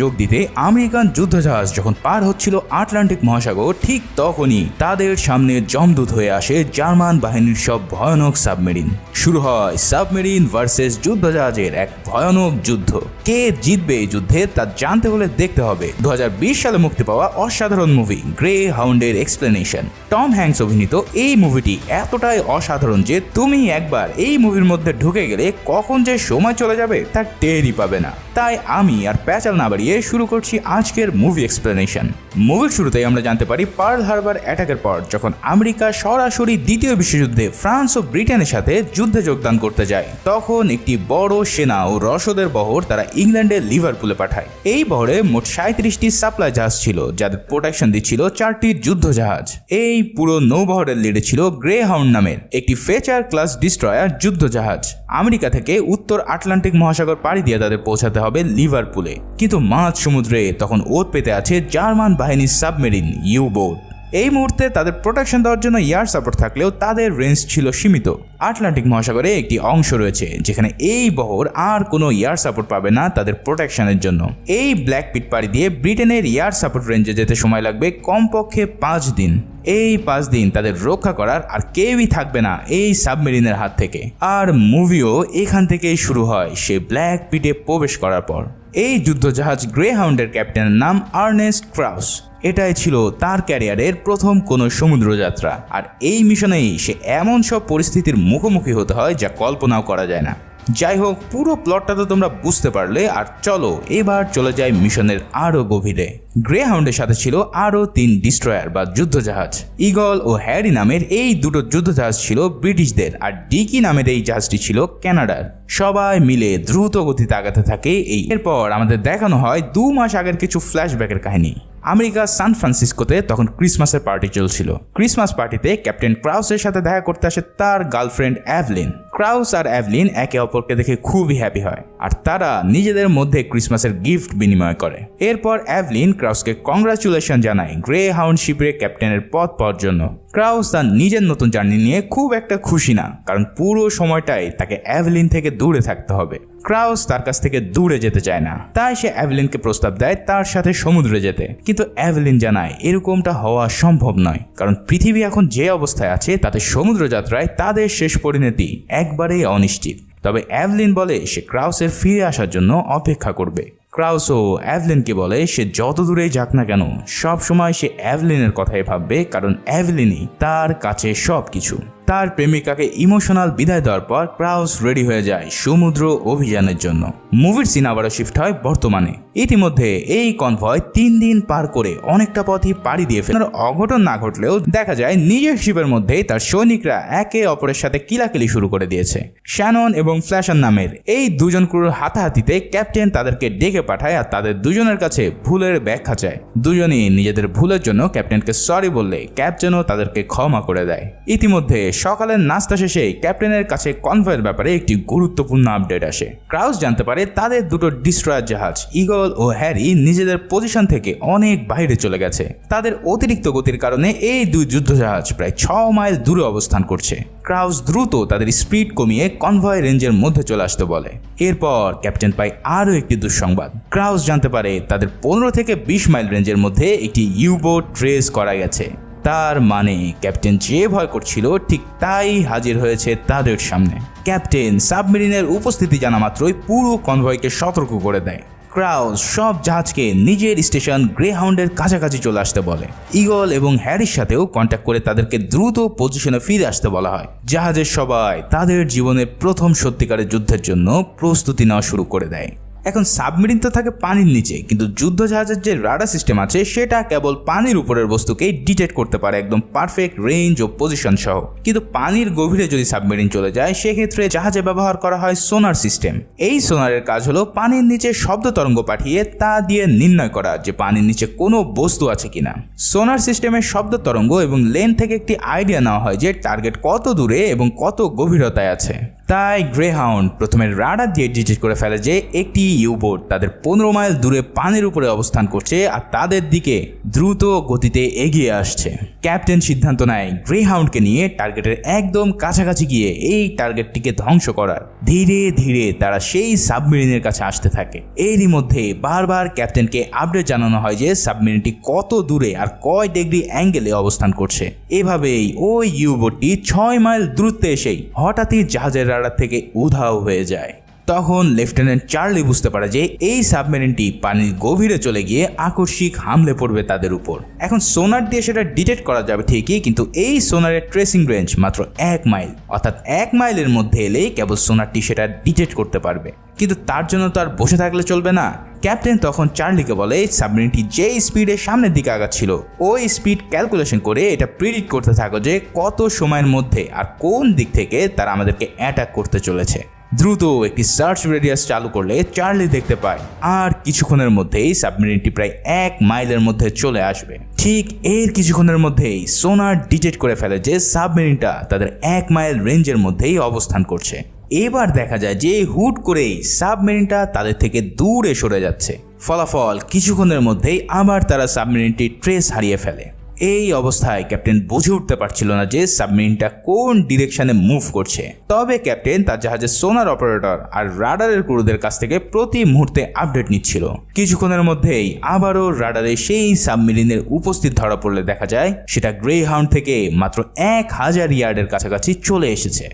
যোগ দিতে আমেরিকান যুদ্ধজাহাজ যখন পার হচ্ছিল আটলান্টিক মহাসাগর, ঠিক তখনই তাদের সামনে জমদূত হয়ে আসে জার্মান বাহিনীর সব ভয়ানক সাবমেরিন। শুরু হয় সাবমেরিন ভার্সেস যুদ্ধজাহাজের এক ভয়ানক যুদ্ধ। কে জিতবে এই যুদ্ধে তা জানতে হলে দেখতে হবে 2020 সালে মুক্তি পাওয়া অসাধারণ মুভি গ্রে হাউন্ডের এক্সপ্লেনেশন। টম হ্যাঙ্কস অভিনীত এই মুভিটি এতটাই অসাধারণ যে তুমি একবার এই মুভির মধ্যে ঢুকে গেলে কখন যে সময় চলে যাবে তা টেরই পাবে না। তাই আমি আর প্যাচাল না বাড়িয়ে শুরু করছি আজকের মুভি এক্সপ্লেনেশন। মুভির শুরুতেই আমরা জানতে পারি পার্ল হারবার অ্যাটাকের পর যখন আমেরিকা সরাসরি দ্বিতীয় বিশ্বযুদ্ধে ফ্রান্স ও ব্রিটেনের সাথে যুদ্ধে যোগদান করতে যায়, তখন একটি বড় সেনা ও রসদের বহর তারা ইংল্যান্ডের লিভারপুলে পাঠায়। এই বহরে মোট 37টি সাপ্লাই জাহাজ ছিল, যাদের প্রোটেকশন দিচ্ছিল 4টি যুদ্ধ জাহাজ। এই পুরো নৌবহরের লিডে ছিল গ্রে হাউন্ড নামের একটি ফেচার ক্লাস ডিস্ট্রয়ার যুদ্ধ জাহাজ। আমেরিকা থেকে উত্তর আটলান্টিক মহাসাগর পাড়ি দিয়ে তাদের পৌঁছাতে হবে লিভারপুলে, কিন্তু মাঝ সমুদ্রে তখন ওত পেতে আছে জার্মান বাহিনীর সাবমেরিন ইউ-বোট। এই মুহূর্তে তাদের প্রোটেকশন দেওয়ার জন্য এয়ার সাপোর্ট থাকলেও তাদের রেঞ্জ ছিল সীমিত। আটলান্টিক মহাসাগরে একটি অংশ রয়েছে যেখানে এই বহর আর কোনো এয়ার সাপোর্ট পাবে না তাদের প্রোটেকশনের জন্য। এই ব্ল্যাক পিট পাড়ি দিয়ে ব্রিটেনের এয়ার সাপোর্ট রেঞ্জে যেতে সময় লাগবে কমপক্ষে 5 দিন। এই 5 দিন তাদের রক্ষা করার আর কেউই থাকবে না এই সাবমেরিনের হাত থেকে। আর মুভিও এখান থেকেই শুরু হয় সে ব্ল্যাক পিটে প্রবেশ করার পর। এই যুদ্ধজাহাজ গ্রে হাউন্ডের ক্যাপ্টেনের নাম আর্নেস্ট ক্রাউস। এটাই ছিল তার ক্যারিয়ারের প্রথম কোনো সমুদ্রযাত্রা। আর এই মিশনেই সে এমন সব পরিস্থিতির মুখোমুখি হতে হয় যা কল্পনাও করা যায় না। যাই হোক, পুরো প্লটটা তো তোমরা বুঝতে পারলে, আর চলো এবার চলে যায় মিশনের আরও গভীরে। গ্রে হাউন্ডের সাথে ছিল আরও 3 ডিস্ট্রয়ার বা যুদ্ধজাহাজ। ইগল ও হ্যারি নামের এই দুটো যুদ্ধজাহাজ ছিল ব্রিটিশদের, আর ডিকি নামের এই জাহাজটি ছিল কানাডার। সবাই মিলে দ্রুত গতিতে আগাতে থাকে। এরপর আমাদের দেখানো হয় 2 মাস আগের কিছু ফ্ল্যাশব্যাকের কাহিনী। আমেরিকা সান ফ্রান্সিসকোতে তখন ক্রিসমাসের পার্টি চলছিল। ক্রিসমাস পার্টিতে ক্যাপ্টেন ক্রাউসের সাথে দেখা করতে আসে তার গার্লফ্রেন্ড অ্যাভলিন। ক্রাউস আর অ্যাভলিন একে অপরকে দেখে খুবই হ্যাপি হয়, আর তারা নিজেদের মধ্যে ক্রিসমাসের গিফট বিনিময় করে। এরপর অ্যাভলিন ক্রাউসকে কংগ্রাচুলেশন জানায় গ্রে হাউন্ড শিপের ক্যাপ্টেনের পদ পাওয়ার জন্য। ক্রাউস তার নিজের নতুন জার্নি নিয়ে খুব একটা খুশি না, কারণ পুরো সময়টাই তাকে অ্যাভলিন থেকে দূরে থাকতে হবে। ক্রাউস তার কাছ থেকে দূরে যেতে চায় না, তাই সে অ্যাভলিনকে প্রস্তাব দেয় তার সাথে সমুদ্রে যেতে। কিন্তু অ্যাভলিন জানায় এরকমটা হওয়া সম্ভব নয়, কারণ পৃথিবী এখন যে অবস্থায় আছে তাতে সমুদ্র যাত্রায় তাদের শেষ পরিণতি একবারেই অনিশ্চিত। তবে অ্যাভলিন বলে সে ক্রাউসের ফিরে আসার জন্য অপেক্ষা করবে। ক্রাউসও অ্যাভলিনকে বলে সে যত দূরেই যাক না কেন সব সময় সে অ্যাভলিনের কথাই ভাববে, কারণ অ্যাভলিনই তার কাছে সব কিছু। তার প্রেমিকাকে ইমোশনাল বিদায় দেওয়ার পর ক্রাউস রেডি হয়ে যায় সমুদ্র অভিযানের জন্য। মুভির সিন আবারও শিফট হয় বর্তমানে। ইতিমধ্যে এই কনভয় 3 দিন পার করে অনেকটা পথই পাড়ি দিয়ে ফেলার অঘটন না ঘটলেও দেখা যায় নিজের শিপের মধ্যেই তার সৈনিকরা একে অপরের সাথে কিলাকিলি শুরু করে দিয়েছে। শ্যানন এবং ফ্ল্যাশন নামের এই দুজন ক্রুর হাতাহাতিতে ক্যাপ্টেন তাদেরকে ডেকে পাঠায় আর তাদের দুজনের কাছে ভুলের ব্যাখ্যা চায়। দুজনেই নিজেদের ভুলের জন্য ক্যাপ্টেনকে সরি বললে ক্যাপ্টেনও তাদেরকে ক্ষমা করে দেয়। ইতিমধ্যে সকালের নাস্তা শেষে ক্যাপ্টেনের কাছে কনভয়ের ব্যাপারে একটি গুরুত্বপূর্ণ আপডেট আসে। ক্রাউস জানতে পারে তাদের দুটো ডিস্ট্রয়ার জাহাজ ইগল ও হ্যারি নিজেদের পজিশন থেকে অনেক বাইরে চলে গেছে। তাদের অতিরিক্ত গতির কারণে এই 2 যুদ্ধজাহাজ প্রায় 6 মাইল দূরে অবস্থান করছে। ক্রাউস দ্রুত তাদের স্পিড কমিয়ে কনভয় রেঞ্জের মধ্যে চলে আসতে বলে। এরপর ক্যাপ্টেন পায় আরও একটি দুঃসংবাদ। ক্রাউস জানতে পারে তাদের 15 থেকে 20 মাইল রেঞ্জের মধ্যে একটি ইউ-বোট ট্রেস করা গেছে। তার মানে ক্যাপ্টেন যে ভয় করছিল ঠিক তাই হাজির হয়েছে তাদের সামনে। ক্যাপ্টেন সাবমেরিনের উপস্থিতি জানা মাত্রই পুরো কনভয়কে সতর্ক করে দেয়। ক্রাউস সব জাহাজকে নিজের স্টেশন গ্রে হাউন্ডের কাছাকাছি চলে আসতে বলে। ইগল এবং হ্যারির সাথেও কন্ট্যাক্ট করে তাদেরকে দ্রুত পজিশনে ফিরে আসতে বলা হয়। জাহাজের সবাই তাদের জীবনের প্রথম সত্যিকারের যুদ্ধের জন্য প্রস্তুতি নেওয়া শুরু করে দেয়। এখন সাবমেরিন তো থাকে পানির নিচে, কিন্তু যুদ্ধজাহাজের যে রাডার সিস্টেম আছে সেটা কেবল পানির উপরের বস্তুকেই ডিটেক্ট করতে পারে একদম পারফেক্ট রেঞ্জ ও পজিশন সহ। কিন্তু পানির গভীরে যদি সাবমেরিন চলে যায় সেক্ষেত্রে জাহাজে ব্যবহার করা হয় সোনার সিস্টেম। এই সোনারের কাজ হলো পানির নিচে শব্দ তরঙ্গ পাঠিয়ে তা দিয়ে নির্ণয় করা যে পানির নিচে কোনো বস্তু আছে কিনা। সোনার সিস্টেমের শব্দ তরঙ্গ এবং লেন থেকে একটি আইডিয়া নেওয়া হয় যে টার্গেট কত দূরে এবং কত গভীরতায় আছে। তাই গ্রেহাউন্ড প্রথমে রাডার দিয়ে ডিটেক্ট করে ফেলে যে একটি ইউবোট তাদের 15 মাইল দূরে পানির উপরে অবস্থান করছে আর তাদের দিকে দ্রুত গতিতে এগিয়ে আসছে। ক্যাপ্টেন সিদ্ধান্ত নেয় গ্রেহাউন্ডকে নিয়ে টার্গেটের একদম কাছাকাছি গিয়ে এই টার্গেটটিকে ধ্বংস করার। ধীরে ধীরে তারা সেই সাবমেরিনের কাছে আসতে থাকে। এরই মধ্যে বারবার ক্যাপ্টেনকে আপডেট জানানো হয় যে সাবমেরিনটি কত দূরে আর কয় ডিগ্রি অ্যাঙ্গেলে অবস্থান করছে। এভাবেই ওই ইউবোটটি 6 মাইল দূরত্বে এসেই হঠাৎই জাহাজের রাডার থেকে উধাও হয়ে যায়। তখন লেফটেন্যান্ট চার্লি বুঝতে পারে যে এই সাবমেরিনটি পানির গভীরে চলে গিয়ে আকস্মিক হামলে পড়বে তাদের উপর। এখন সোনার দিয়ে সেটা ডিটেক্ট করা যাবে ঠিকই, কিন্তু এই সোনারের ট্রেসিং রেঞ্জ মাত্র 1 মাইল, অর্থাৎ 1 মাইলের মধ্যে এলেই কেবল সোনারটি সেটা ডিটেক্ট করতে পারবে। কিন্তু তার জন্য তো আর বসে থাকলে চলবে না। ক্যাপ্টেন তখন চার্লিকে বলে সাবমেরিনটি যে স্পিডে সামনের দিকে আগাচ্ছিল ওই স্পিড ক্যালকুলেশন করে এটা প্রিডিক্ট করতে থাকো যে কত সময়ের মধ্যে আর কোন দিক থেকে তারা আমাদেরকে অ্যাটাক করতে চলেছে। দ্রুত একটি সার্চ রেডিয়াস চালু করলে চার্লি দেখতে পায় আর কিছুক্ষণের মধ্যেই সাবমেরিনটি প্রায় 1 মাইলের মধ্যে চলে আসবে। ঠিক এর কিছুক্ষণের মধ্যেই সোনার ডিটেক্ট করে ফেলে যে সাবমেরিনটা তাদের 1 মাইল রেঞ্জের মধ্যেই অবস্থান করছে। এবার দেখা যায় যে হুট করেই সাবমেরিনটা তাদের থেকে দূরে সরে যাচ্ছে। ফলাফল কিছুক্ষণের মধ্যেই আবার তারা সাবমেরিনটির ট্রেস হারিয়ে ফেলে। এই অবস্থায় ক্যাপ্টেন বুঝে উঠতে পারছিল না যে সাবমেরিনটা কোন ডিরেকশনে মুভ করছে। তবে ক্যাপ্টেন তার জাহাজের সোনার অপারেটর আর রাডারের ক্রুদের কাছ থেকে প্রতি মুহূর্তে আপডেট নিচ্ছিল। কিছুক্ষণের মধ্যেই আবারও রাডারে সেই সাবমেরিনের উপস্থিত ধরা পড়লে দেখা যায় সেটা গ্রেহাউন্ড থেকে মাত্র 1000 ইয়ার্ডের কাছাকাছি চলে এসেছে।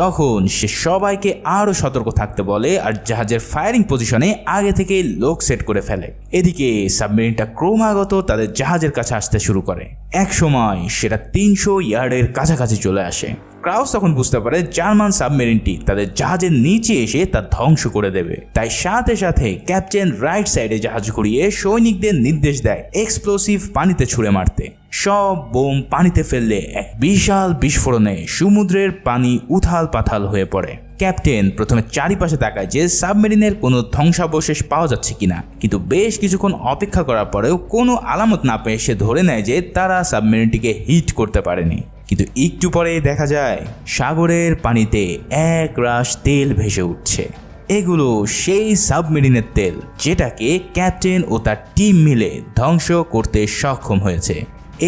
তখন সে সবাইকে আরও সতর্ক থাকতে বলে আর জাহাজের ফায়ারিং পজিশনে আগে থেকেই লোক সেট করে ফেলে। এদিকে সাবমেরিনটা ক্রমাগত তাদের জাহাজের কাছে আসতে শুরু করে। এক সময় সেটা 300 ইয়ার্ডের কাছাকাছি চলে আসে। ক্রাউস তখন বুঝতে পারে জার্মান সাবমেরিনটি তাদের জাহাজের নিচে এসে তা ধ্বংস করে দেবে। তাই সাথে সাথে ক্যাপ্টেন রাইট সাইডে জাহাজ ঘুরিয়ে সৈনিকদের নির্দেশ দেয় এক্সপ্লোসিভ পানিতে ছুঁড়ে মারতে। সব বোম পানিতে ফেললে এক বিশাল বিস্ফোরণে সমুদ্রের পানি উথাল পাথাল হয়ে পড়ে। ক্যাপ্টেন প্রথমে চারিপাশে তাকায় যে সাবমেরিনের কোনো ধ্বংসাবশেষ পাওয়া যাচ্ছে কিনা, কিন্তু বেশ কিছুক্ষণ অপেক্ষা করার পরেও কোনো আলামত না পেয়ে সে ধরে নেয় যে তারা সাবমেরিনটিকে হিট করতে পারেনি। কিন্তু একটু পরে দেখা যায় সাগরের পানিতে এক রাশ তেল ভেসে উঠছে। এগুলো সেই সাবমেরিনের তেল যেটাকে ক্যাপ্টেন ও তার টিম মিলে ধ্বংস করতে সক্ষম হয়েছে।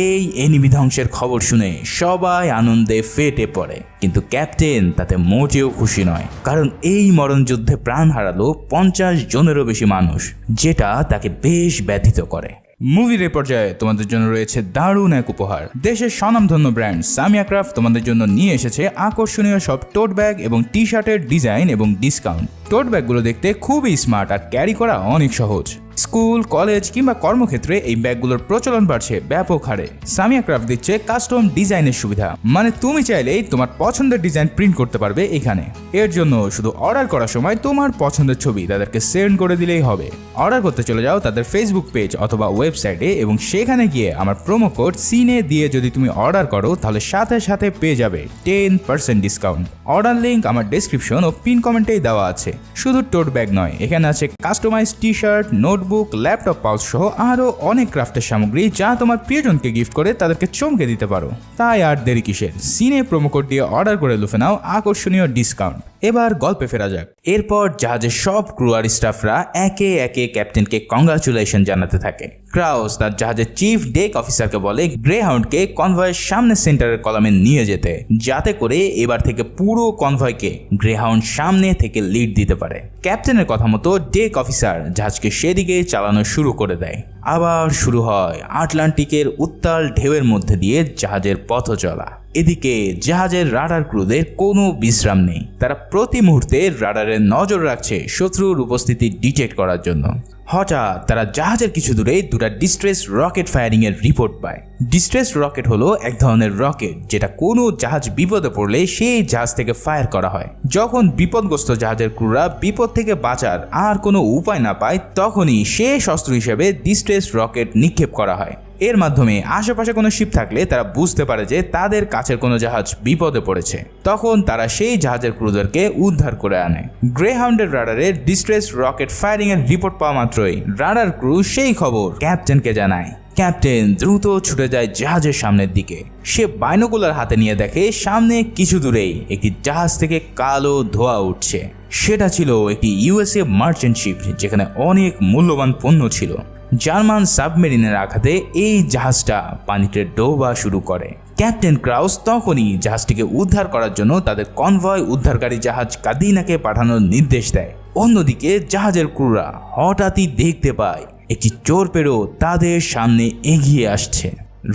এই এনিমি ধ্বংসের খবর শুনে সবাই আনন্দে ফেটে পড়ে, কিন্তু ক্যাপ্টেন তাতে মোটেও খুশি নয়, কারণ এই মরণ যুদ্ধে প্রাণ হারালো 50 জনেরও বেশি মানুষ, যেটা তাকে বেশ ব্যথিত করে। মুভির এ পর্যায়ে তোমাদের জন্য রয়েছে দারুণ এক উপহার। দেশের স্বনামধন্য ব্র্যান্ড সামিয়া ক্রাফট তোমাদের জন্য নিয়ে এসেছে আকর্ষণীয় সব টোট ব্যাগ এবং টি শার্টের ডিজাইন এবং ডিসকাউন্ট। টোট ব্যাগগুলো দেখতে খুবই স্মার্ট আর ক্যারি করা অনেক সহজ। স্কুল, কলেজ কিংবা কর্মক্ষেত্রে এই ব্যাগগুলোর প্রচলন বাড়ছে ব্যাপক হারে। সামিয়া ক্রাফট দিচ্ছে কাস্টম ডিজাইনের সুবিধা, মানে তুমি চাইলেই তোমার পছন্দের ডিজাইন প্রিন্ট করতে পারবে এখানে। এর জন্য শুধু অর্ডার করার সময় তোমার পছন্দের ছবি তাদেরকে সেন্ড করে দিলেই হবে। অর্ডার করতে চলে যাও তাদের ফেসবুক পেজ অথবা ওয়েবসাইটে এবং সেখানে গিয়ে আমার প্রোমো কোড সিনে দিয়ে যদি তুমি অর্ডার করো তাহলে সাথে সাথে পেয়ে যাবে 10% ডিসকাউন্ট। অর্ডার লিঙ্ক আমার ডেসক্রিপশন ও পিন কমেন্টেই দেওয়া আছে। শুধু টোট ব্যাগ নয়, এখানে আছে customize T shirt, notebook, laptop pouch সহ আরো অনেক ক্রাফটের সামগ্রী যা তোমার প্রিয়জনকে গিফট করে তাদেরকে চমকে দিতে পারো। তাই আর দেরি কিসের, সিনে প্রোমো কোড দিয়ে অর্ডার করে লুফে নাও আকর্ষণীয় ডিসকাউন্ট। এবার গল্পে ফেরা যাক। এরপর জাহাজের সব ক্রু আর স্টাফরা একে একে ক্যাপ্টেনকে কংগ্রাচুলেশন জানাতে থাকে। ক্রাউস তার জাহাজের চিফ ডেক অফিসারকে বলে গ্রেহাউন্ডকে কনভয়ের সামনে সেন্টারের কলামে নিয়ে যেতে, যাতে করে এবার থেকে পুরো কনভয়কে গ্রেহাউন্ড সামনে থেকে লিড দিতে পারে। ক্যাপ্টেনের কথা মতো ডেক অফিসার জাহাজকে সেদিকে চালানো শুরু করে দেয়। আবার শুরু হয় আটলান্টিকের উত্তাল ঢেউয়ের মধ্যে দিয়ে জাহাজের পথ চলা। এদিকে জাহাজের রাডার ক্রুদের কোনো বিশ্রাম নেই, তারা প্রতি মুহূর্তে রাডারের নজর রাখছে শত্রুর উপস্থিতি ডিটেক্ট করার জন্য। হঠাৎ তারা জাহাজের কিছু দূরে দুটা ডিস্ট্রেস রকেট ফায়ারিং এর রিপোর্ট পায়। ডিস্ট্রেস রকেট হলো এক ধরনের রকেট যেটা কোনো জাহাজ বিপদে পড়লে সেই জাহাজ থেকে ফায়ার করা হয়। যখন বিপদগ্রস্ত জাহাজের ক্রুরা বিপদ থেকে বাঁচার আর কোনো উপায় না পায়, তখনই শেষ অস্ত্র হিসেবে ডিস্ট্রেস রকেট নিক্ষেপ করা হয়। এর মাধ্যমে আশেপাশে কোনো শিপ থাকলে তারা বুঝতে পারে যে তাদের কাছের কোনো জাহাজ বিপদে পড়েছে। তখন তারা সেই জাহাজের ক্রুদেরকে উদ্ধার করে আনে। গ্রেহাউন্ডের রাডারে ডিস্ট্রেস রকেট ফায়ারিং এর রিপোর্ট পাওয়া মাত্রই রাডার ক্রু সেই খবর ক্যাপ্টেনকে জানায়। ক্যাপ্টেন দ্রুত ছুটে যায় জাহাজের সামনের দিকে। সে বাইনোকুলার হাতে নিয়ে দেখে সামনে কিছু দূরেই একটি জাহাজ থেকে কালো ধোঁয়া উঠছে। সেটা ছিল একটি ইউএসএ মার্চেন্ট শিপ, যেখানে অনেক মূল্যবান পণ্য ছিল। জার্মান সাবমেরিনের আঘাতে এই জাহাজটা পানিতে ডোবা শুরু করে। ক্যাপ্টেন ক্রাউস তখনই জাহাজটিকে উদ্ধার করার জন্য তাদের কনভয় উদ্ধারকারী জাহাজ কাদিনাকে পাঠানোর নির্দেশ দেয়। অন্যদিকে জাহাজের ক্রুরা হঠাৎই দেখতে পায় একটি টর্পেডো তাদের সামনে এগিয়ে আসছে।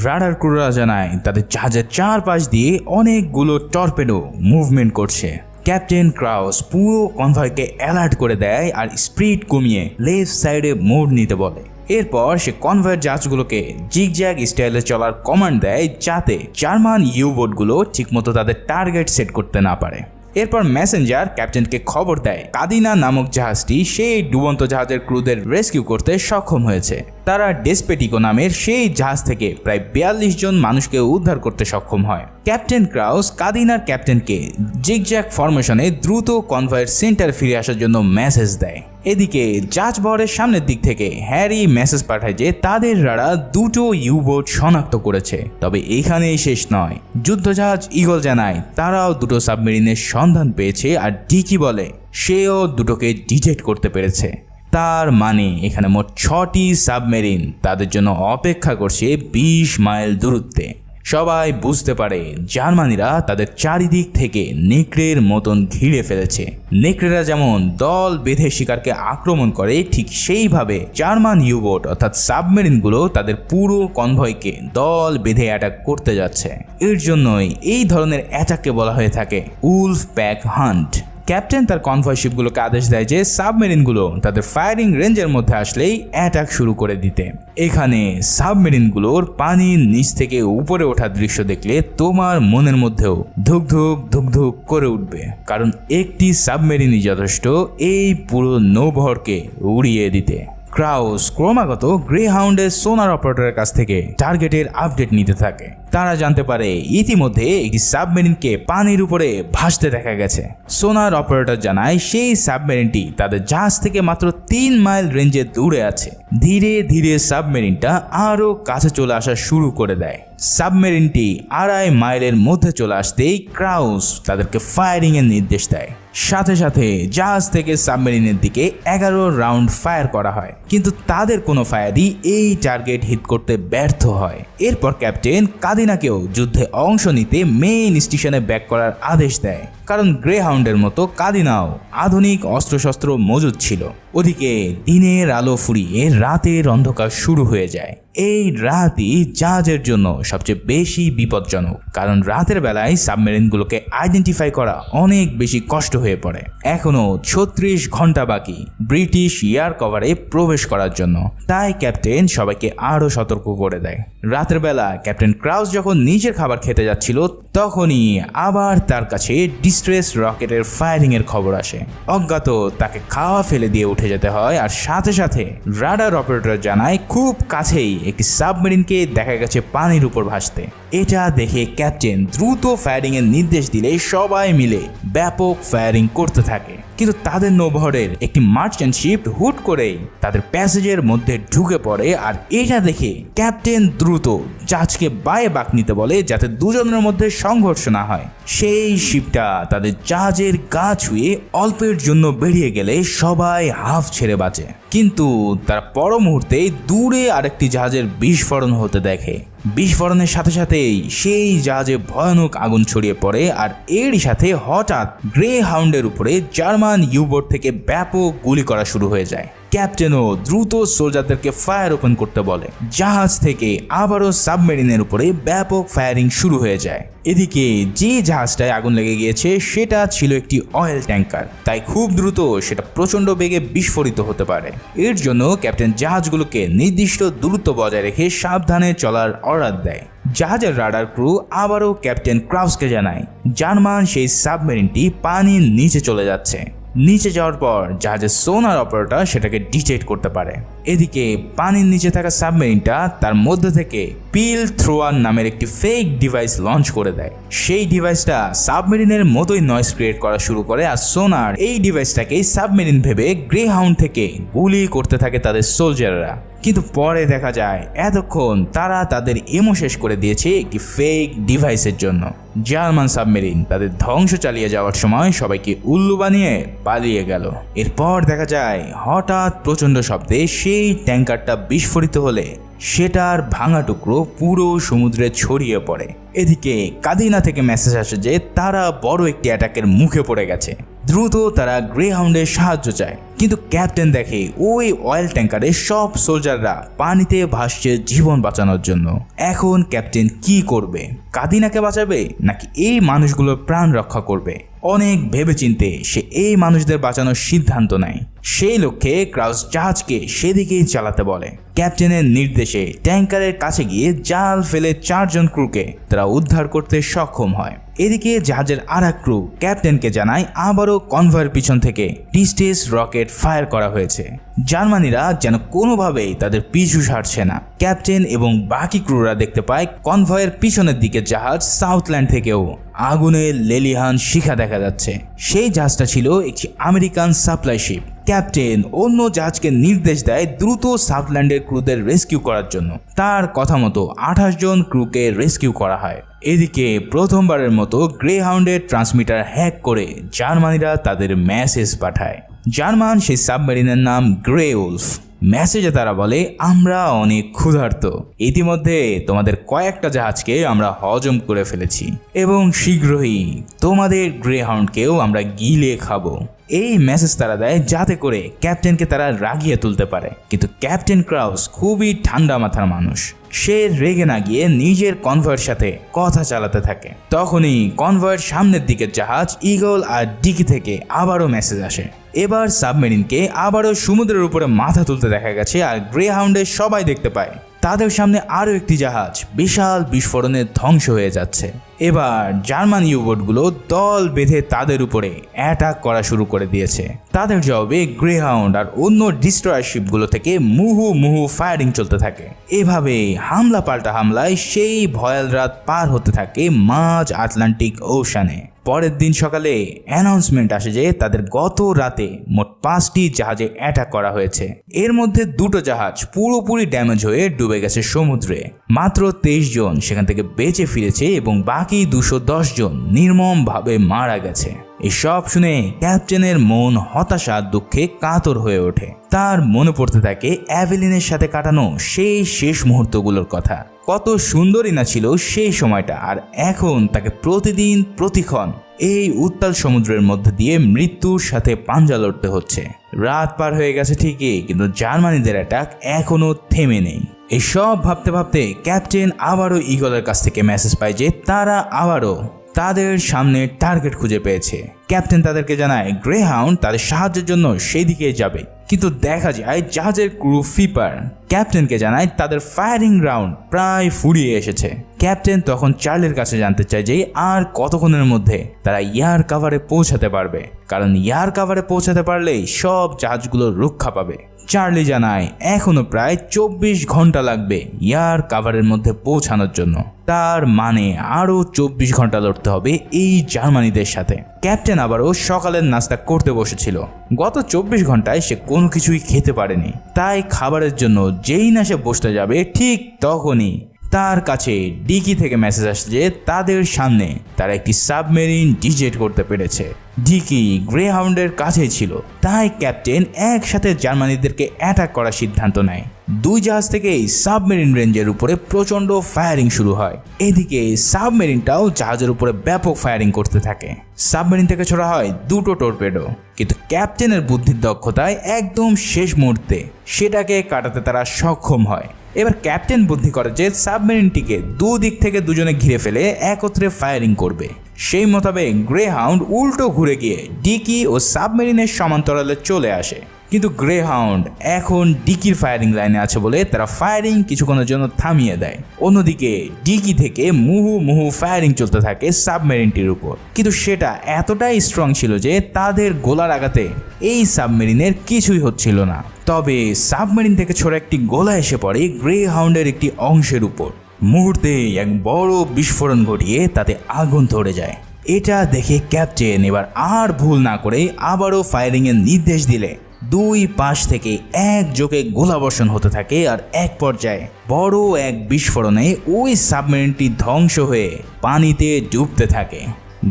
রাডার ক্রুরা জানায় তাদের জাহাজের চারপাশ দিয়ে অনেকগুলো টর্পেডো মুভমেন্ট করছে। ক্যাপ্টেন ক্রাউস পুরো কনভয়কে অ্যালার্ট করে দেয় আর স্পিড কমিয়ে লেফট সাইডে মোড় নিতে বলে। এরপর সে কনভয়ের জাহাজগুলোকে জিগজ্যাগ স্টাইলে চলার কমান্ড দেয়, যাতে জার্মান ইউবোটগুলো ঠিকমতো তাদের টার্গেট সেট করতে না পারে। এরপর মেসেঞ্জার ক্যাপ্টেনকে খবর দেয় কাদিনা নামক জাহাজটি সেই ডুবন্ত জাহাজের ক্রুদের রেস্কিউ করতে সক্ষম হয়েছে। তারা ডেসপেটিকো নামের সেই জাহাজ থেকে প্রায় 42 জন মানুষকে উদ্ধার করতে সক্ষম হয়। ক্যাপ্টেন ক্রাউস কাদিনার ক্যাপ্টেনকে জিগজ্যাগ ফরমেশনে দ্রুত কনভয়ের সেন্টার ফিরে আসার জন্য মেসেজ দেয়। এদিকে জাহাজ বহরের সামনের দিক থেকে হ্যারি মেসেজ পাঠায় যে তাদের রাডার দুটো ইউবোট শনাক্ত করেছে। তবে এখানেই শেষ নয়। যুদ্ধজাহাজ ঈগল জানায় তারাও দুটো সাবমেরিনের সন্ধান পেয়েছে, আর ডিকি বলে সেও দুটোকে ডিটেক্ট করতে পেরেছে। তার মানে এখানে মোট 6টি সাবমেরিন তাদের জন্য অপেক্ষা করছে 20 মাইল দূরত্বে। সবাই বুঝতে পারে জার্মানিরা তাদের চারিদিক থেকে নেকড়ের মতন ঘিরে ফেলেছে। নেকড়েরা যেমন দল বেঁধে শিকারকে আক্রমণ করে, ঠিক সেইভাবে জার্মান ইউবোট অর্থাৎ সাবমেরিনগুলো তাদের পুরো কনভয়কে দল বেঁধে অ্যাটাক করতে যাচ্ছে। এর জন্যই এই ধরনের অ্যাটাককে বলা হয়ে থাকে উলফ প্যাক হান্ট। ক্যাপ্টেন তার কনভয় শিপগুলোকে আদেশ দেয় যে সাবমেরিনগুলো তাদের ফায়ারিং রেঞ্জের মধ্যে আসলেই অ্যাটাক শুরু করে দিতে। এখানে সাবমেরিনগুলোর পানির নিচ থেকে উপরে ওঠার দৃশ্য দেখলে তোমার মনের মধ্যেও ধুকধুক ধুকধুক করে উঠবে, কারণ একটি সাবমেরিনই যথেষ্ট এই পুরো নৌবহরকে উড়িয়ে দিতে। ক্রাউস ক্রমাগত গ্রেহাউন্ডের সোনার অপারেটরের কাছ থেকে টার্গেটের আপডেট নিতে থাকে। তারা জানতে পারে ইতিমধ্যে একটি সাবমেরিনকে পানির উপরে ভাসতে দেখা গেছে। সোনার অপারেটর জানায় সেই সাবমেরিনটি তাদের জাহাজ থেকে মাত্র 3 মাইল রেঞ্জে দূরে আছে। ধীরে ধীরে সাবমেরিনটা আরও কাছে চলে আসা শুরু করে দেয়। সাবমেরিনটি 2.5 মাইলের মধ্যে চলে আসতেই ক্রাউস তাদেরকে ফায়ারিং এর নির্দেশ দেয়। সাথে সাথে জাহাজ থেকে সাবমেরিনের দিকে 11 রাউন্ড ফায়ার করা হয়, কিন্তু তাদের কোনো ফায়ারই এই টার্গেট হিট করতে ব্যর্থ হয়। এরপর ক্যাপ্টেন কাদিনাকেও যুদ্ধে অংশ নিতে মেইন স্টেশনে ব্যাক করার আদেশ দেয়, কারণ গ্রেহাউন্ডের মতো কাদিনাও আধুনিক অস্ত্রশস্ত্র মজুদ ছিল। ওদিকে দিনের আলো ফুরিয়ে রাতের অন্ধকার শুরু হয়ে যায়। এই রাতই জাহাজের জন্য সবচেয়ে বেশি বিপজ্জনক, কারণ রাতের বেলায় সাবমেরিনগুলোকে আইডেন্টিফাই করা অনেক বেশি কষ্ট হয়ে পড়ে। এখনো 36 ঘন্টা বাকি ব্রিটিশ এয়ার কভারে প্রবেশ করার জন্য। তাই ক্যাপ্টেন সবাইকে আরো সতর্ক করে দেয়। রাতের বেলা ক্যাপ্টেন ক্রাউস যখন নিজের খাবার খেতে যাচ্ছিল, তখনই আবার তার কাছে ডিস্ট্রেস রকেটের ফায়ারিং এর খবর আসে। অজ্ঞাত তাকে খাওয়া ফেলে দিয়ে উঠে যেতে হয়, আর সাথে সাথে রাডার অপারেটর জানায় খুব কাছেই একটি সাবমেরিনকে দেখা গেছে পানির উপর ভাসতে। এটা দেখে ক্যাপ্টেন দ্রুত ফায়ারিং এর নির্দেশ দিলে সবাই মিলে ব্যাপক ফায়ারিং করতে থাকে। কিন্তু তাদের নৌবহরের একটি মার্চেন্ট শিপ হুট করেই তাদের প্যাসেজের মধ্যে ঢুকে পড়ে, আর এটা দেখে ক্যাপ্টেন দ্রুত জাহাজকে বায়ে বাঁক নিতে বলে যাতে দুজনের মধ্যে সংঘর্ষ না হয়। সেই শিপটা তাদের জাহাজের গা ছুঁয়ে অল্পের জন্য বেরিয়ে গেলে সবাই হাফ ছেড়ে বাঁচে, কিন্তু তার পর মুহূর্তে দূরে আরেকটি জাহাজের বিস্ফোরণ হতে দেখে। বিস্ফোরণের সাথে সাথেই সেই জাহাজে ভয়ানক আগুন ছড়িয়ে পড়ে, আর এরই সাথে হঠাৎ গ্রে হাউন্ডের উপরে জার্মান ইউবোট থেকে ব্যাপক গুলি করা শুরু হয়ে যায়। ক্যাপ্টেনও দ্রুত সোলজারদেরকে ফায়ার ওপেন করতে বলে। জাহাজ থেকে আবারও সাবমেরিনের উপরে ব্যাপক ফায়ারিং শুরু হয়ে যায়। এদিকে যে জাহাজটায় আগুন লেগে গিয়েছে সেটা ছিল একটি অয়েল ট্যাঙ্কার, তাই খুব দ্রুত সেটা প্রচণ্ড বেগে বিস্ফোরিত হতে পারে। এর জন্য ক্যাপ্টেন জাহাজগুলোকে নির্দিষ্ট দূরত্ব বজায় রেখে সাবধানে চলার অর্ডার দেয়। জাহাজের রাডার ক্রু আবারও ক্যাপ্টেন ক্রাউসকে জানায় জার্মান সেই সাবমেরিনটি পানির নিচে চলে যাচ্ছে। নিচে যাওয়ার পর জাহাজের সোনার অপারেটর সেটাকে ডিটেক্ট করতে পারে। এদিকে পানির নিচে থাকা সাবমেরিনটা তার মধ্যে থেকে পিল থ্রোয়ার নামের একটি ফেক ডিভাইস লঞ্চ করে দেয়। সেই ডিভাইসটা সাবমেরিনের মতোই নয়েজ ক্রিয়েট করা শুরু করে, আর সোনার এই ডিভাইসটাকে সাবমেরিন ভেবে গ্রেহাউন্ড থেকে গুলি করতে থাকে তাদের সোলজাররা। কিন্তু পরে দেখা যায় এতক্ষণ তারা তাদের এমো শেষ করে দিয়েছে একটি ফেক ডিভাইসের জন্য। জার্মান সাবমেরিন তাদের ধ্বংস চালিয়ে যাওয়ার সময় সবাইকে উল্লু বানিয়ে পালিয়ে গেল। এরপর দেখা যায় হঠাৎ প্রচণ্ড শব্দে সেই ট্যাঙ্কারটা বিস্ফোরিত হলে সেটার ভাঙা টুকরো পুরো সমুদ্রে ছড়িয়ে পড়ে। এদিকে কাদিনা থেকে মেসেজ আসে যে তারা বড় একটি অ্যাটাকের মুখে পড়ে গেছে, দ্রুত তারা গ্রেহাউন্ডের সাহায্য চায়। কিন্তু ক্যাপ্টেন দেখে ওই অয়েল ট্যাঙ্কারে সব সোলজাররা পানিতে ভাসছে জীবন বাঁচানোর জন্য। এখন ক্যাপ্টেন কি করবে? কাদিনাকে বাঁচাবে নাকি এই মানুষগুলোর প্রাণ রক্ষা করবে? অনেক ভেবেচিন্তে সে এই মানুষদের বাঁচানোর সিদ্ধান্ত নেয়। সেই লক্ষ্যে ক্রাউস জাহাজকে সেদিকেই চালাতে বলে। ক্যাপ্টেনের নির্দেশে ট্যাঙ্কারের কাছে গিয়ে জাল ফেলে 4 জন ক্রুকে তারা উদ্ধার করতে সক্ষম হয়। এদিকে জাহাজের আরেক ক্রু ক্যাপ্টেনকে জানায় আবারও কনভয়ের পিছন থেকে ডিস্টেস রকেট ফায়ার করা হয়েছে। জার্মানিরা যেন কোনোভাবেই তাদের পিছু ছাড়ছে না। ক্যাপ্টেন এবং বাকি ক্রুরা দেখতে পায় কনভয়ের পিছনের দিকে জাহাজ সাউথল্যান্ড থেকেও আগুনের লেলিহান শিখা দেখা যাচ্ছে। সেই জাহাজটা ছিল একটি আমেরিকান সাপ্লাই শিপ। ক্যাপ্টেন অন্য জাহাজকে নির্দেশ দেয় দ্রুত সাউথল্যান্ডের ক্রুদের রেস্কিউ করার জন্য। তার কথা মতো 28 জন ক্রুকে রেস্কিউ করা হয়। এদিকে প্রথমবারের মতো গ্রেহাউন্ডের ট্রান্সমিটার হ্যাক করে জার্মানিরা তাদের মেসেজ পাঠায়। জার্মান সেই সাবমেরিনের নাম গ্রে উলফ। মেসেজে তারা বলে, আমরা অনেক ক্ষুধার্ত, ইতিমধ্যে তোমাদের কয়েকটা জাহাজকে আমরা হজম করে ফেলেছি এবং শীঘ্রই তোমাদের গ্রেহাউন্ডকেও আমরা গিলে খাবো। এই মেসেজ তারা দেয় যাতে করে ক্যাপ্টেনকে তারা রাগিয়ে তুলতে পারে। কিন্তু ক্যাপ্টেন ক্রাউস খুবই ঠান্ডা মাথার মানুষ। সে রেগে না গিয়ে নিজের কনভয়ের সাথে কথা চালাতে থাকে। তখনই কনভয়ের সামনের দিকের জাহাজ ঈগল আর ডিকি থেকে আবারও মেসেজ আসে। এবার সাবমেরিনকে আবারও সমুদ্রের উপরে মাথা তুলতে দেখা গেছে, আর গ্রেহাউন্ডের সবাই দেখতে পায় তাদের সামনে আরও একটি জাহাজ বিশাল বিস্ফোরণে ধ্বংস হয়ে যাচ্ছে। এবার জার্মান ইউবোটগুলো দল বেঁধে তাদের উপরে অ্যাটাক করা শুরু করে দিয়েছে। তাদের জবাবে গ্রেহাউন্ড আর অন্য ডিস্ট্রয়ার শিপগুলো থেকে মুহু ফায়ারিং চলতে থাকে। এভাবে হামলা পাল্টা হামলায় সেই ভয়াল রাত পার হতে থাকে মাঝ আটলান্টিক ওশানে। পরের দিন সকালে অ্যানাউন্সমেন্ট আসে যে তাদের গত রাতে মোট 5টি জাহাজে অ্যাটাক করা হয়েছে। এর মধ্যে 2টো জাহাজ পুরোপুরি ড্যামেজ হয়ে ডুবে গেছে সমুদ্রে। মাত্র 23 জন সেখান থেকে বেঁচে ফিরেছে এবং বাকি 210 জন নির্মমভাবে মারা গেছে। এসব শুনে ক্যাপ্টেনের মন হতাশা দুঃখে কাতর হয়ে ওঠে। তার মনে পড়তে থাকে অ্যাভেলিনের সাথে কাটানো সেই শেষ মুহূর্তগুলোর কথা। কত সুন্দরই না ছিল সেই সময়টা, আর এখন তাকে প্রতিদিন প্রতিক্ষণ এই উত্তাল সমুদ্রের মধ্যে দিয়ে মৃত্যুর সাথে পাঞ্জা লড়তে হচ্ছে। রাত পার হয়ে গেছে ঠিকই, কিন্তু জার্মানিদের অ্যাটাক এখনো থেমে নেই। এসব ভাবতে ভাবতে ক্যাপ্টেন আবারও ঈগলের কাছ থেকে মেসেজ পায় যে তারা আবারও তাদের সামনে টার্গেট খুঁজে পেয়েছে। ক্যাপ্টেন তাদেরকে জানায় গ্রেহাউন্ড তাদের সাহায্যের জন্য সেই দিকে যাবে, কিন্তু দেখা যায় জাহাজের ক্রু ফিপার ক্যাপ্টেনকে জানায় তাদের ফায়ারিং রাউন্ড প্রায় ফুরিয়ে এসেছে। ক্যাপ্টেন তখন চার্লির কাছে জানতে চায় যে আর কতক্ষণের মধ্যে তারা ইয়ার কাভারে পৌঁছাতে পারবে, কারণ ইয়ার কাভারে পৌঁছাতে পারলেই সব জাহাজগুলো রক্ষা পাবে। চার্লি জানায় এখনো প্রায় 24 ঘন্টা লাগবে ইয়ার কাভারের মধ্যে পৌঁছানোর জন্য। তার মানে আরও 24 ঘন্টা লড়তে হবে এই জার্মানিদের সাথে। ক্যাপ্টেন আবারও সকালের নাস্তা করতে বসেছিল। গত 24 ঘন্টায় সে কোনো কিছুই খেতে পারেনি, তাই খাবারের জন্য যেই না সে বসতে যাবে ঠিক তখনই তার কাছে ডিকি থেকে মেসেজ আসছে যে তাদের সামনে তারা একটি সাবমেরিন ডিজেক্ট করতে পেরেছে। ডিকি গ্রেহাউন্ডের কাছেই ছিল, তাই ক্যাপ্টেন একসাথে জার্মানিদেরকে অ্যাটাক করার সিদ্ধান্ত নেয়। 2 জাহাজ থেকেই সাবমেরিন রেঞ্জের উপরে প্রচণ্ড ফায়ারিং শুরু হয়। এদিকে সাবমেরিনটাও জাহাজের উপরে ব্যাপক ফায়ারিং করতে থাকে। সাবমেরিন থেকে ছোড়া হয় 2টো টর্পেডো, কিন্তু ক্যাপ্টেনের বুদ্ধির দক্ষতায় একদম শেষ মুহূর্তে সেটাকে কাটাতে তারা সক্ষম হয়। এবার ক্যাপ্টেন বুদ্ধি করে যে সাবমেরিনটিকে 2 দিক থেকে দুজনে ঘিরে ফেলে একত্রে ফায়ারিং করবে। সেই মোতাবেক গ্রেহাউন্ড উল্টো ঘুরে গিয়ে ডিকি ও সাবমেরিনের সমান্তরালে চলে আসে, কিন্তু গ্রে হাউন্ড এখন ডিকির ফায়ারিং লাইনে আছে বলে তারা ফায়ারিং কিছুক্ষণের জন্য থামিয়ে দেয়। অন্যদিকে ডিকি থেকে মুহুর্মুহু ফায়ারিং চলতে থাকে সাবমেরিনটির উপর, কিন্তু সেটা এতটাই স্ট্রং ছিল যে তাদের গোলার আঘাতে এই সাবমেরিনের কিছুই হচ্ছিল না। তবে সাবমেরিন থেকে ছোট একটি গোলা এসে পড়ে গ্রে হাউন্ডের একটি অংশের উপর। মুহূর্তেই এক বড় বিস্ফোরণ ঘটিয়ে তাতে আগুন ধরে যায়। এটা দেখে ক্যাপ্টেন এবার আর ভুল না করে আবারও ফায়ারিংয়ের নির্দেশ দিলে দুই পাশ থেকে একযোগে গোলাবর্ষণ হতে থাকে। আর এক পর্যায়ে বড় এক বিস্ফোরণে ওই সাবমেরিনটি ধ্বংস হয়ে পানিতে ডুবতে থাকে।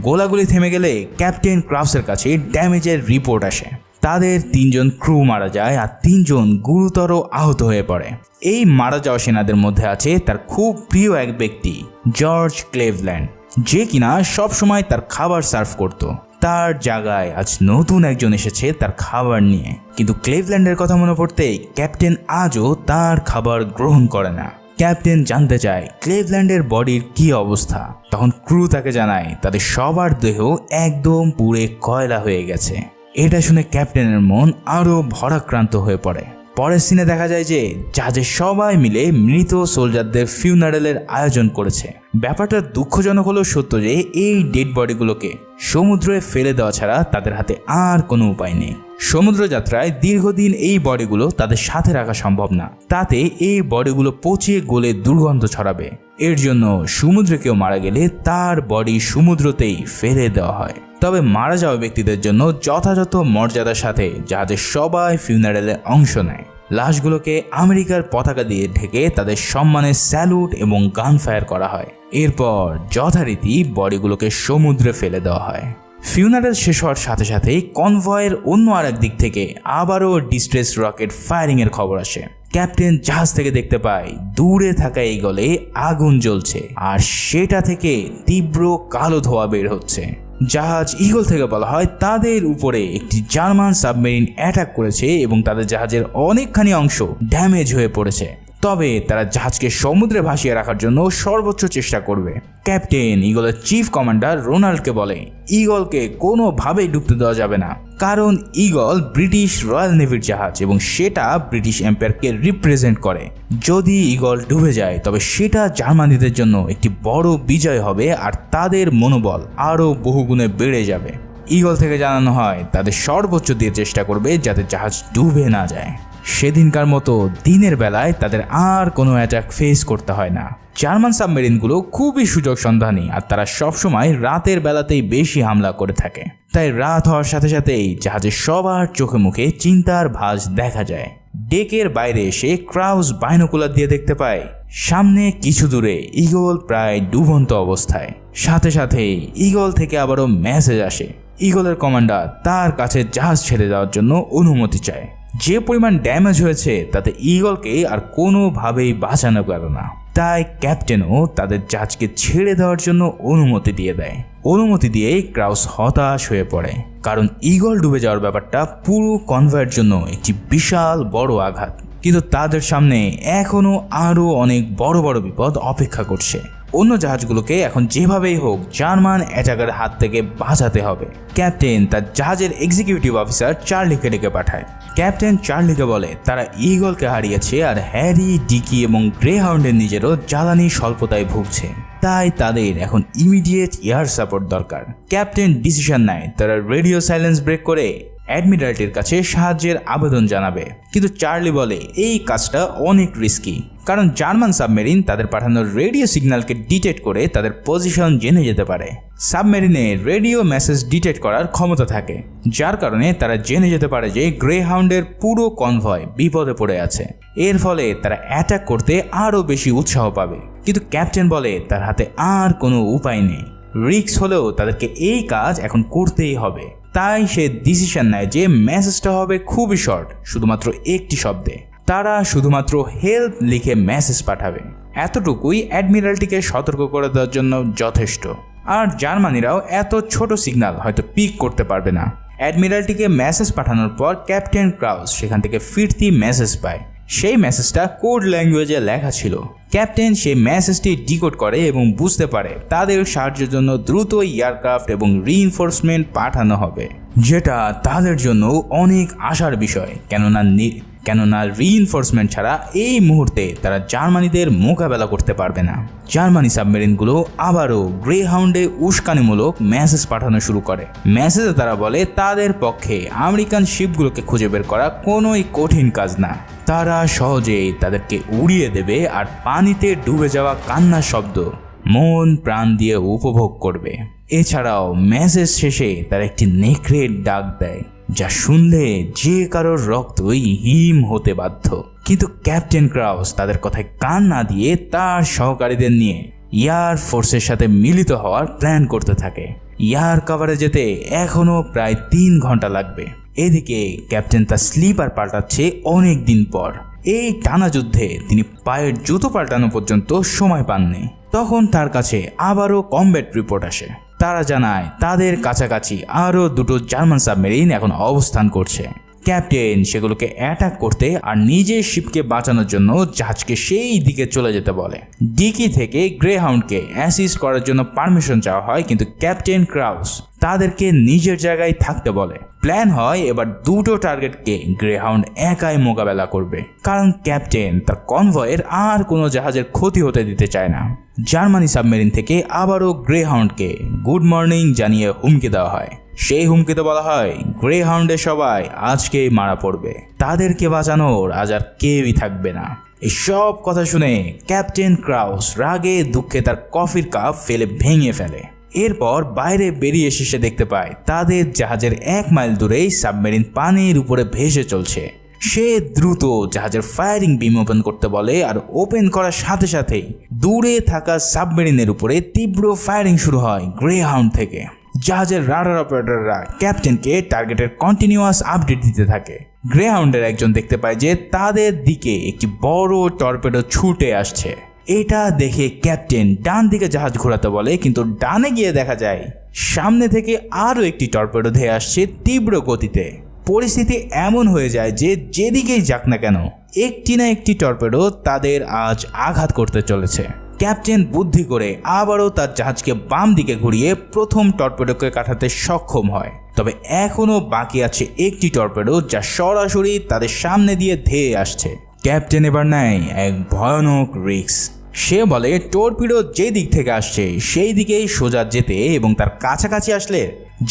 গোলাগুলি থেমে গেলে ক্যাপ্টেন ক্রাফটসের কাছে ড্যামেজের রিপোর্ট আসে। তাদের 3 জন ক্রু মারা যায় আর 3 জন গুরুতর আহত হয়ে পড়ে। এই মারা যাওয়া সেনাদের মধ্যে আছে তার খুব প্রিয় এক ব্যক্তি জর্জ ক্লেভল্যান্ড, যে কিনা সবসময় তার খাবার সার্ভ করত। তার জায়গায় আজ নতুন একজন এসেছে তার খাবার নিয়ে, কিন্তু ক্লেভল্যান্ডের কথা মনে পড়তেই ক্যাপ্টেন আজও তার খাবার গ্রহণ করে না। ক্যাপ্টেন জানতে চায় ক্লেভল্যান্ডের বডির কি অবস্থা। তখন ক্রু তাকে জানায় তাদের সবার দেহ একদম পুড়ে কয়লা হয়ে গেছে। এটা শুনে ক্যাপ্টেনের মন আরো ভারাক্রান্ত হয়ে পড়ে। পরের সিনে দেখা যায় যে জাহাজের সবাই মিলে মৃত সোলজারদের ফিউনারেলের আয়োজন করেছে। ব্যাপারটা দুঃখজনক হলেও সত্য যে এই ডেড বডিগুলোকে সমুদ্রে ফেলে দেওয়া ছাড়া তাদের হাতে আর কোনো উপায় নেই। সমুদ্র যাত্রায় দীর্ঘদিন এই বডিগুলো তাদের সাথে রাখা সম্ভব না, তাতে এই বডিগুলো পচে গলে দুর্গন্ধ ছড়াবে। এর জন্য সমুদ্রে কেউ মারা গেলে তার বডি সমুদ্রতেই ফেলে দেওয়া হয়। তবে মারা যাওয়া ব্যক্তিদের জন্য যথাযথ মর্যাদার সাথে জাহাজের সবাই ফিউনারেলে অংশ নেয়। লাশগুলোকে আমেরিকার পতাকা দিয়ে ঢেকে তাদের সম্মানে স্যালুট এবং গান ফায়ার করা হয়। এরপর যথারীতি বডিগুলোকে সমুদ্রে ফেলে দেওয়া হয়। ফিউনারেল শেষ হওয়ার সাথে সাথেই কনভয়ের অন্য আর এক দিক থেকে আবারও ডিস্ট্রেস রকেট ফায়ারিং এর খবর আসে। ক্যাপ্টেন জাহাজ থেকে দেখতে পায় দূরে থাকা ঈগলে আগুন জ্বলছে আর সেটা থেকে তীব্র কালো ধোঁয়া বের হচ্ছে। জাহাজ ঈগল থেকে বলা হয় তাদের উপরে একটি জার্মান সাবমেরিন অ্যাটাক করেছে এবং তাদের জাহাজের অনেকখানি অংশ ড্যামেজ হয়ে পড়েছে। তবে তারা জাহাজকে সমুদ্রে ভাসিয়ে রাখার জন্য সর্বোচ্চ চেষ্টা করবে। ক্যাপ্টেন ঈগলের চিফ কমান্ডার রোনাল্ডকে বলে ঈগলকে কোনোভাবেই ডুবতে দেওয়া যাবে না, কারণ ঈগল ব্রিটিশ রয়্যাল নেভির জাহাজ এবং সেটা ব্রিটিশ এম্পায়ারকে রিপ্রেজেন্ট করে। যদি ঈগল ডুবে যায় তবে সেটা জার্মানিদের জন্য একটি বড় বিজয় হবে আর তাদের মনোবল আরও বহুগুণে বেড়ে যাবে। ঈগল থেকে জানানো হয় তাদের সর্বোচ্চ দিয়ে চেষ্টা করবে যাতে জাহাজ ডুবে না যায়। সেদিনকার মতো দিনের বেলায় তাদের আর কোনো অ্যাটাক ফেস করতে হয় না। জার্মান সাবমেরিনগুলো খুবই সুযোগ সন্ধানী আর তারা সবসময় রাতের বেলাতেই বেশি হামলা করে থাকে। তাই রাত হওয়ার সাথে সাথেই জাহাজের সবার চোখে মুখে চিন্তার ভাঁজ দেখা যায়। ডেকের বাইরে এসে ক্রাউস বাইনোকুলার দিয়ে দেখতে পায় সামনে কিছু দূরে ঈগল প্রায় ডুবন্ত অবস্থায়। সাথে সাথেই ঈগল থেকে আবারও মেসেজ আসে। ঈগলের কমান্ডার তার কাছে জাহাজ ছেড়ে যাওয়ার জন্য অনুমতি চায়। যে পরিমাণ ড্যামেজ হয়েছে তাতে ঈগলকে আর কোনোভাবেই বাঁচানো গেল না। তাই ক্যাপ্টেনও তাদের জাহাজকে ছেড়ে দেওয়ার জন্য অনুমতি দিয়ে দেয়। অনুমতি দিয়ে ক্রাউস হতাশ হয়ে পড়ে, কারণ ঈগল ডুবে যাওয়ার ব্যাপারটা পুরো কনভয়ের জন্য একটি বিশাল বড় আঘাত। কিন্তু তাদের সামনে এখনো আরো অনেক বড় বড় বিপদ অপেক্ষা করছে। অন্য জাহাজগুলোকে এখন যেভাবেই হোক জার্মান অ্যাটাকের হাত থেকে বাঁচাতে হবে। ক্যাপ্টেন তার জাহাজের এক্সিকিউটিভ অফিসার চার্লিকে ডেকে পাঠায়। ক্যাপ্টেন চার্লিকে বলে তারা ঈগলকে হারিয়েছে আর হ্যারি, ডিকি এবং গ্রে হাউন্ডের নিজেরও জ্বালানি স্বল্পতায় ভুগছে, তাই তাদের এখন ইমিডিয়েট এয়ার সাপোর্ট দরকার। ক্যাপ্টেন ডিসিশন নেয় তারা রেডিও সাইলেন্স ব্রেক করে অ্যাডমিরালটির কাছে সাহায্যের আবেদন জানাবে। কিন্তু চার্লি বলে এই কাজটা অনেক রিস্কি, কারণ জার্মান সাবমেরিন তাদের পাঠানো রেডিও সিগন্যালকে ডিটেক্ট করে তাদের পজিশন জেনে যেতে পারে। সাবমেরিনে রেডিও মেসেজ ডিটেক্ট করার ক্ষমতা থাকে, যার কারণে তারা জেনে যেতে পারে যে গ্রে হাউন্ডের পুরো কনভয় বিপদে পড়ে আছে। এর ফলে তারা অ্যাটাক করতে আরও বেশি উৎসাহ পাবে। কিন্তু ক্যাপ্টেন বলে তার হাতে আর কোনো উপায় নেই, রিস্ক হলেও তাদেরকে এই কাজ এখন করতেই হবে। তাই সে ডিসিশন নেয় যে মেসেজটা হবে খুবই শর্ট, শুধুমাত্র একটি শব্দে। তারা শুধুমাত্র হেল্প লিখে মেসেজ পাঠাবে। এতটুকুই অ্যাডমিরালটিকে সতর্ক করে দেওয়ার জন্য যথেষ্ট। আর জার্মানিরাও এত ছোট সিগন্যাল হয়তো পিক করতে পারবে না। অ্যাডমিরালটিকে মেসেজ পাঠানোর পর ক্যাপ্টেন ক্রাউস সেখান থেকে ফিরতি মেসেজ পায় সেই মেসেজটা কোড ল্যাঙ্গুয়েজে লেখা ছিল। ক্যাপ্টেন সেই মেসেজটি ডিকোড করে এবং বুঝতে পারে তাদের সাহায্যের জন্য দ্রুত এয়ারক্রাফট এবং রিইনফোর্সমেন্ট পাঠানো হবে, যেটা তাদের জন্য অনেক আশার বিষয়। কেননা রিইনফোর্সমেন্ট ছাড়া এই মুহূর্তে তারা জার্মানিদের মোকাবেলা করতে পারবে না। জার্মানি সাবমেরিনগুলো আবারও গ্রেহাউন্ডে উস্কানিমূলক মেসেজ পাঠানো শুরু করে। মেসেজে তারা বলে তাদের পক্ষে আমেরিকান শিপগুলোকে খুঁজে বের করা কোনোই কঠিন কাজ না, তারা সহজেই তাদেরকে উড়িয়ে দেবে আর পানিতে ডুবে যাওয়া কান্নার শব্দ মন প্রাণ দিয়ে উপভোগ করবে। এছাড়াও মেসেজ শেষে তারা একটি নেকড়ের ডাক দেয়, যা শুনলে যে কারোর রক্তই হিম হতে বাধ্য। কিন্তু ক্যাপ্টেন ক্রাউস তাদের কথায় কান না দিয়ে তার সহকারীদের নিয়ে এয়ার ফোর্সের সাথে মিলিত হওয়ার প্ল্যান করতে থাকে। এয়ার কভারে যেতে এখনো প্রায় 3 ঘন্টা লাগবে। এদিকে ক্যাপ্টেন তার স্লিপার পাল্টাচ্ছে অনেক দিন পর। এই টানা যুদ্ধে তিনি পায়ের জুতো পাল্টানো পর্যন্ত সময় পাননি। তখন তার কাছে আবারও কমব্যাট রিপোর্ট আসে। তারা জানায় তাদের কাছাকাছি আরও 2টো জার্মান সাবমেরিন এখন অবস্থান করছে। ক্যাপ্টেন সেগুলোকে অ্যাটাক করতে আর নিজের শিপকে বাঁচানোর জন্য জাহাজকে সেই দিকে চলে যেতে বলে। ডিকি থেকে গ্রেহাউন্ডকে অ্যাসিস্ট করার জন্য পারমিশন চাওয়া হয়, কিন্তু ক্যাপ্টেন ক্রাউস তাদেরকে নিজের জায়গায় থাকতে বলে। প্ল্যান হয় এবার 2টো টার্গেটকে গ্রেহাউন্ড একাই মোকাবেলা করবে, কারণ ক্যাপ্টেন তার কনভয়ের আর কোনো জাহাজের ক্ষতি হতে দিতে চায় না। জার্মানি সাবমেরিন থেকে আবারও গ্রেহাউন্ডকে গুড মর্নিং জানিয়ে হুমকি দেওয়া হয়। সেই হুমকিতে বলা হয় গ্রেহাউন্ডের সবাই আজকেই মারা পড়বে, তাদেরকে বাঁচানোর আজ আর কেউই থাকবে না। এই সব কথা শুনে ক্যাপ্টেন ক্রাউস রাগে দুঃখে তার কফির কাপ ফেলে ভেঙে ফেলে। এরপর বাইরে বেরিয়ে এসে দেখতে পায় তাদের জাহাজের 1 মাইল দূরেই সাবমেরিন পানির উপরে ভেসে চলছে। সে দ্রুত জাহাজের ফায়ারিং বিম ওপেন করতে বলে আর ওপেন করার সাথে সাথেই দূরে থাকা সাবমেরিনের উপরে তীব্র ফায়ারিং শুরু হয় গ্রেহাউন্ড থেকে। জাহাজের রাডার অপারেটররা ক্যাপ্টেনকে টার্গেটের কন্টিনিউয়াস আপডেট দিতে থাকে। গ্রেহাউন্ডের একজন দেখতে পায় যে তাদের দিকে একটি বড় টর্পেডো ছুটে আসছে। এটা দেখে ক্যাপ্টেন ডান দিকে জাহাজ ঘোরাতে বলে, কিন্তু ডানে গিয়ে দেখা যায় সামনে থেকে আরও একটি টর্পেডো ধেয়ে আসছে তীব্র গতিতে। পরিস্থিতি এমন হয়ে যায় যে যেদিকেই যাক না কেন একটি না একটি টর্পেডো তাদের আজ আঘাত করতে চলেছে। ক্যাপ্টেন বুদ্ধি করে আবারও তার জাহাজকে বাম দিকে ঘুরিয়ে প্রথম টর্পেডোকে কাটাতে সক্ষম হয়। তবে এখনও বাকি আছে একটি টর্পেডো যা সরাসরি তাদের সামনে দিয়ে ধেয়ে আসছে। ক্যাপ্টেন এবার নেয় এক ভয়ানক রিস্ক। সে বলে টর্পেডো যে দিক থেকে আসছে সেই দিকেই সোজা যেতে এবং তার কাছাকাছি আসলে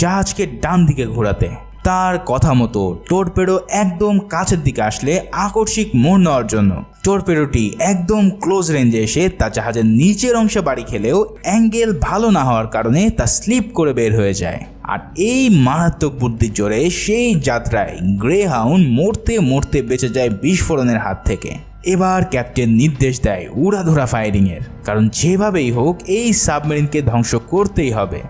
জাহাজকে ডান দিকে ঘোরাতে। তার কথা মতো টর্পেডো একদম কাছের দিকে আসলে আকস্মিক মোড় নেওয়ার জন্য টর্পেডোটি একদম ক্লোজ রেঞ্জে এসে তার জাহাজের নিচের অংশে বাড়ি খেলেও অ্যাঙ্গেল ভালো না হওয়ার কারণে তা স্লিপ করে বের হয়ে যায়। আর এই মারাত্মক বুদ্ধির জোরে সেই যাত্রায় গ্রেহাউন্ড মরতে মরতে বেঁচে যায় বিস্ফোরণের হাত থেকে। এবার ক্যাপ্টেন নির্দেশ দেয় উড়াধুরা ফায়ারিংয়ের, কারণ যেভাবেই হোক এই সাবমেরিনকে ধ্বংস করতেই হবে।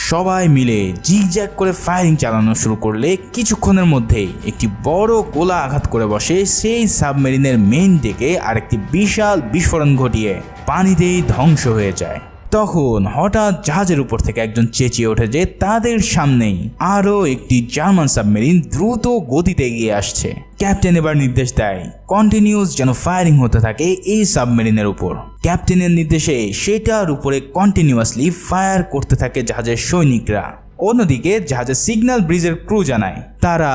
সবাই মিলে জিগজ্যাগ করে ফায়ারিং চালানো শুরু করলে কিছুক্ষণের মধ্যেই একটি বড় গোলা আঘাত করে বসে সেই সাবমেরিনের মেইন ডেকে আর একটি বিশাল বিস্ফোরণ ঘটিয়ে পানিতেই ধ্বংস হয়ে যায়। তখন হঠাৎ জাহাজের উপর থেকে একজন চেঁচিয়ে ওঠে যে তাদের সামনেই আরও একটি জার্মান সাবমেরিন দ্রুত গতিতে এগিয়ে আসছে। ক্যাপ্টেন এবার নির্দেশ দেয় কন্টিনিউস যেন ফায়ারিং হতে থাকে এই সাবমেরিনের উপর। ক্যাপ্টেনের নির্দেশে সেটার উপরে কন্টিনিউয়াসলি ফায়ার করতে থাকে জাহাজের সৈনিকরা। অন্যদিকে জাহাজের সিগন্যাল ব্রিজের ক্রু জানায় তারা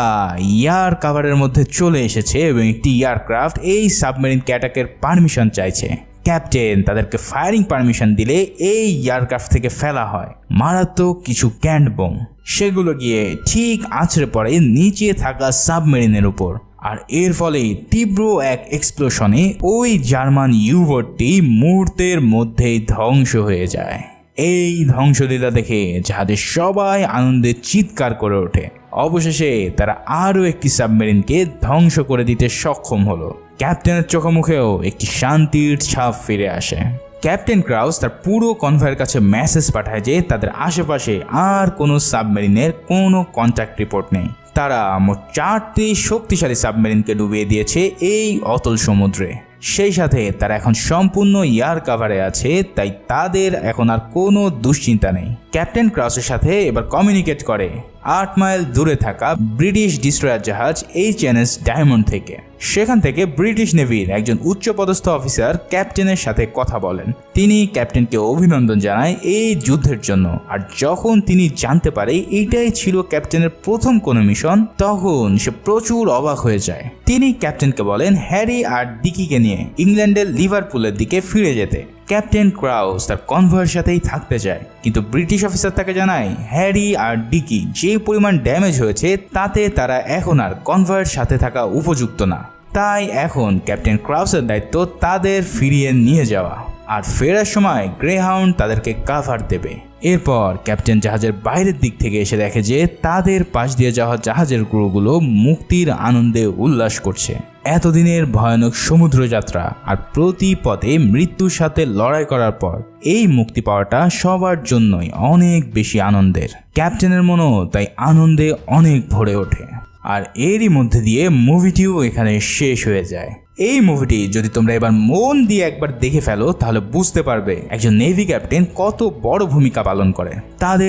এয়ার কাভারের মধ্যে চলে এসেছে এবং একটি এয়ারক্রাফট এই সাবমেরিনকে অ্যাটাকের পারমিশন চাইছে। ক্যাপ্টেন তাদেরকে ফায়ারিং পারমিশন দিলে এই এয়ারক্রাফট থেকে ফেলা হয় মারাত্মক কিছু ক্যান্ড বোম। সেগুলো গিয়ে ঠিক আছড়ে পড়ে নিচে থাকা সাবমেরিনের উপর, আর এর ফলে তীব্র এক এক্সপ্লোশনে ওই জার্মান ইউবোটটি মুহূর্তের মধ্যেই ধ্বংস হয়ে যায়। এই ধ্বংসলীলা দেখে জাহাজের সবাই আনন্দে চিৎকার করে ওঠে। অবশেষে তারা আরও একটি সাবমেরিনকে ধ্বংস করে দিতে সক্ষম হলো। ক্যাপ্টেনের চোখে মুখেও একটি শান্তির ছাপ ফিরে আসে। ক্যাপ্টেন ক্রাউস তার পুরো কনভয়ের কাছে মেসেজ পাঠায় যে তাদের আশেপাশে আর কোনো সাবমেরিনের কোনো কন্ট্যাক্ট রিপোর্ট নেই। তারা মোট 4টি শক্তিশালী সাবমেরিনকে ডুবিয়ে দিয়েছে এই অতল সমুদ্রে। সেই সাথে তারা এখন সম্পূর্ণ এয়ার কাভারে আছে, তাই তাদের এখন আর কোনো দুশ্চিন্তা নেই। ক্যাপ্টেন ক্রাউসের সাথে এবার কমিউনিকেট করে 8 মাইল দূরে থাকা ব্রিটিশ ডিস্ট্রয়ার জাহাজ HMS ডায়মন্ড থেকে। সেখান থেকে ব্রিটিশ নেভির একজন উচ্চপদস্থ অফিসার ক্যাপ্টেনের সাথে কথা বলেন। তিনি ক্যাপ্টেনকে অভিনন্দন জানায় এই যুদ্ধের জন্য। আর যখন তিনি জানতে পারে এটাই ছিল ক্যাপ্টেনের প্রথম কোনো মিশন, তখন সে প্রচুর অবাক হয়ে যায়। তিনি ক্যাপ্টেনকে বলেন হ্যারি আর ডিকিকে নিয়ে ইংল্যান্ডের লিভারপুলের দিকে ফিরে যেতে। ক্যাপ্টেন ক্রাউস তার কনভয়ের সাথেই থাকতে চায়, কিন্তু ব্রিটিশ অফিসার তাকে জানায় হ্যারি আর ডিকি যে পরিমাণ ড্যামেজ হয়েছে তাতে তারা এখন আর কনভয়ের সাথে থাকা উপযুক্ত না। তাই এখন ক্যাপ্টেন ক্রাউসের দায়িত্ব তাদের ফিরিয়ে নিয়ে যাওয়া, আর ফেরার সময় গ্রেহাউন্ড তাদেরকে কাভার দেবে। এরপর ক্যাপ্টেন জাহাজের বাইরের দিক থেকে এসে দেখে যে তাদের পাশ দিয়ে যাওয়া জাহাজের ক্রুগুলো মুক্তির আনন্দে উল্লাস করছে। এতদিনের ভয়ানক সমুদ্র যাত্রা আর প্রতি পথে মৃত্যুর সাথে লড়াই করার পর এই মুক্তি পাওয়াটা সবার জন্যই অনেক বেশি আনন্দের। ক্যাপ্টেনের মনও তাই আনন্দে অনেক ভরে ওঠে। আর এরই মধ্যে দিয়ে মুভিটিও এখানে শেষ হয়ে যায়। এই মুভিটি যদি তোমরা এবার মন দিয়ে একবার দেখে ফেলো তাহলে বুঝতে পারবে একজন নেভি ক্যাপ্টেন কত বড় ভূমিকা পালন করে। তাদের